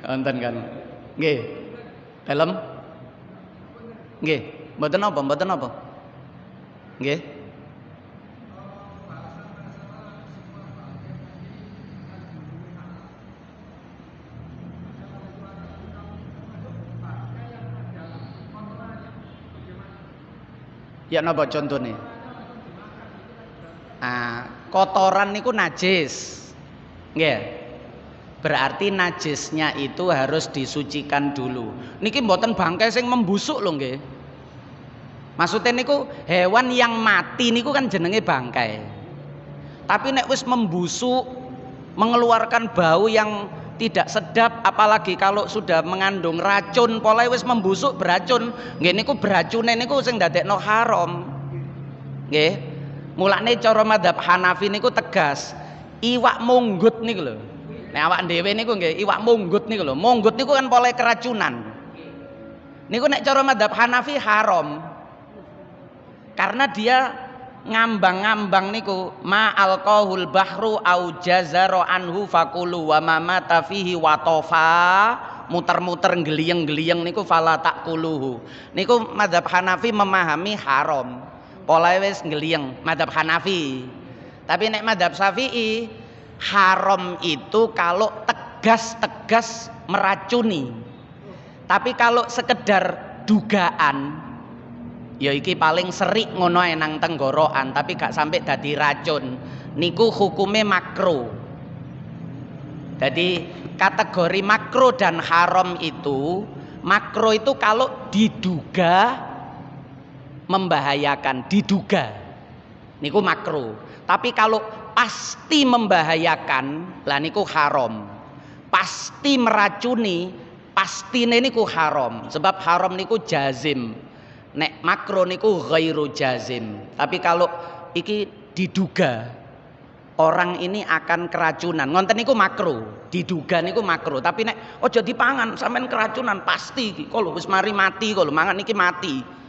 Wonten kan. Nggih. Dalem? Nggih, mboten apa, mboten apa. Nggih. Ya napa contone? Kotoran niku najis. Nggih. Berarti najisnya itu harus disucikan dulu. Niki mboten bangkai sing membusuk lho nggih. Maksudnya niku hewan yang mati niku kan jenenge bangkai. Tapi nek wis membusuk, mengeluarkan bau yang tidak sedap, apalagi kalau sudah mengandung racun, pola wis membusuk beracun, nggih niku beracune niku sing ndadekno haram. Nggih. Mulane cara madzhab Hanafi niku tegas. Iwak munggut niku lho. Nek awak dhewe niku nggih iwak munggut niku lho. Munggut niku kan pola keracunan. Niku nek cara madzhab Hanafi haram. Karena dia ngambang-ngambang niku ma alqahul bahru au jazara anhu fakulu wa ma mata fihi wa tofa, muter-muter gliyeng-gliyeng niku fala takuluhu. Niku madzhab Hanafi memahami haram. Pola wis gliyeng madzhab Hanafi. Tapi nek madzhab Syafi'i haram itu kalau tegas-tegas meracuni. Tapi kalau sekedar dugaan, ya iki paling serik ngono ae nang tenggorokan tapi gak sampai dadi racun, niku hukume makro. Jadi kategori makro dan haram itu, makro itu kalau diduga membahayakan, diduga niku makro. Tapi kalau pasti membahayakan lah niku haram. Pasti meracuni, pastine niku haram. Sebab haram niku jazim. Nek makro niku ghairu jazim. Tapi kalau iki diduga orang ini akan keracunan, ngonten niku makro. Diduga niku makro. Tapi nek ojo dipangan sampean keracunan pasti iki. Kalau wis mari mati, kalau mangan iki mati.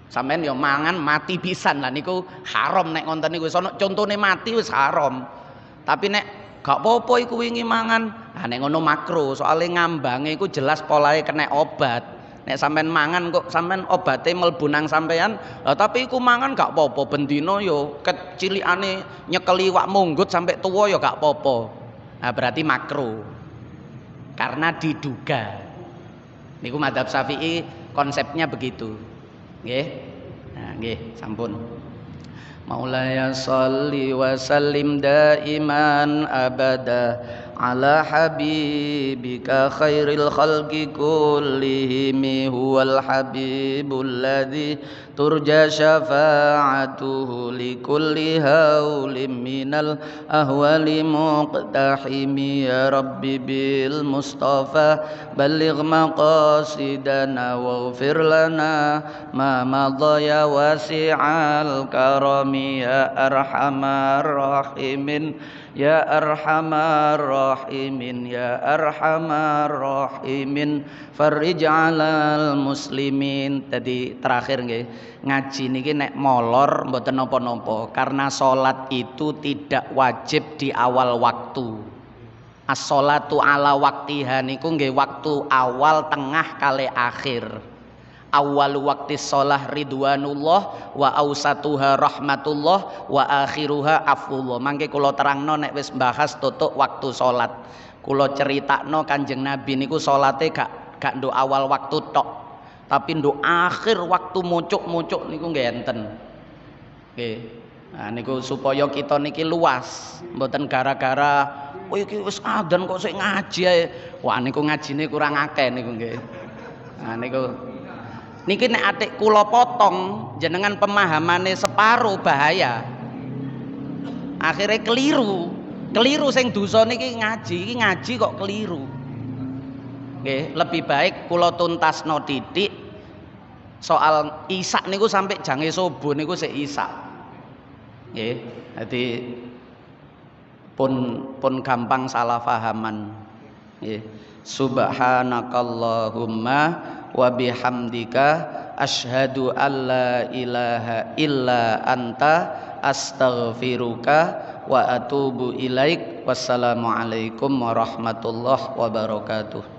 Sampeyan ya mangan mati pisan lah niku haram nek ngonten niku. Sono contone mati wis haram. Tapi nek Gak apa-apa iku wingi mangan. Nek ngono makro, soalnya ngambange iku jelas polahe kena obat. Nek sampean mangan kok sampean obate mlebu nang sampean, tapi iku mangan gak apa-apa bendina yo kecilikane nyekeli wak munggut sampai tuwa yo gak apa-apa. Nah, berarti makro. Karena diduga. Niku madzhab Syafi'i konsepnya begitu. Nggih. Nah, nggih, sampun. Maulaya sholli wa sallim daiman abada ala habibika khairil khalqi kullihim huwal habibul ladzi turja syafa'atuhu likulli haulim minal ahwali muqtahimi ya rabbi bil mustafa balligh maqasidana waghfir lana ma madha ya wasi'al karami ya arhamar rahimin ya arhamar rahimin ya arhamar rahimin farij 'alal muslimin. Tadi terakhir nggih, ngaji niki nek molor mboten napa-napa karena salat itu tidak wajib di awal waktu. As-sholatu ala waktiha niku nggih waktu awal, tengah kali akhir. Awal waktu sholah ridwanullah wa ausatuha rahmatullah wa akhiruha afullah. Mangke kula terangno nek wis bahas tutuk waktu sholat. Kula ceritakno Kanjeng Nabi niku sholate gak nduk awal waktu tok, tapi nduk akhir waktu mucuk-mucuk niku nggih enten. Nggih. Nah niku supaya kita niki luas, mboten gara-gara oh iki wis adzan kok sik ngaji ae. Wah niku ngajine kurang akeh niku nggih. Nah niku niki nek atik kula potong jenengan pemahamane separo bahaya. Akhirnya keliru sing dosa niki ngaji, iki ngaji kok keliru. Nggih, lebih baik kula tuntasno titik soal isak niku sampai jange subuh niku sik isak. Nggih, dadi pun gampang salah fahaman. Nggih. Subhanakallahumma wa bihamdika asyhadu alla ilaha illa anta astaghfiruka wa atubu ilaik. Wassalamualaikum warahmatullahi wabarakatuh.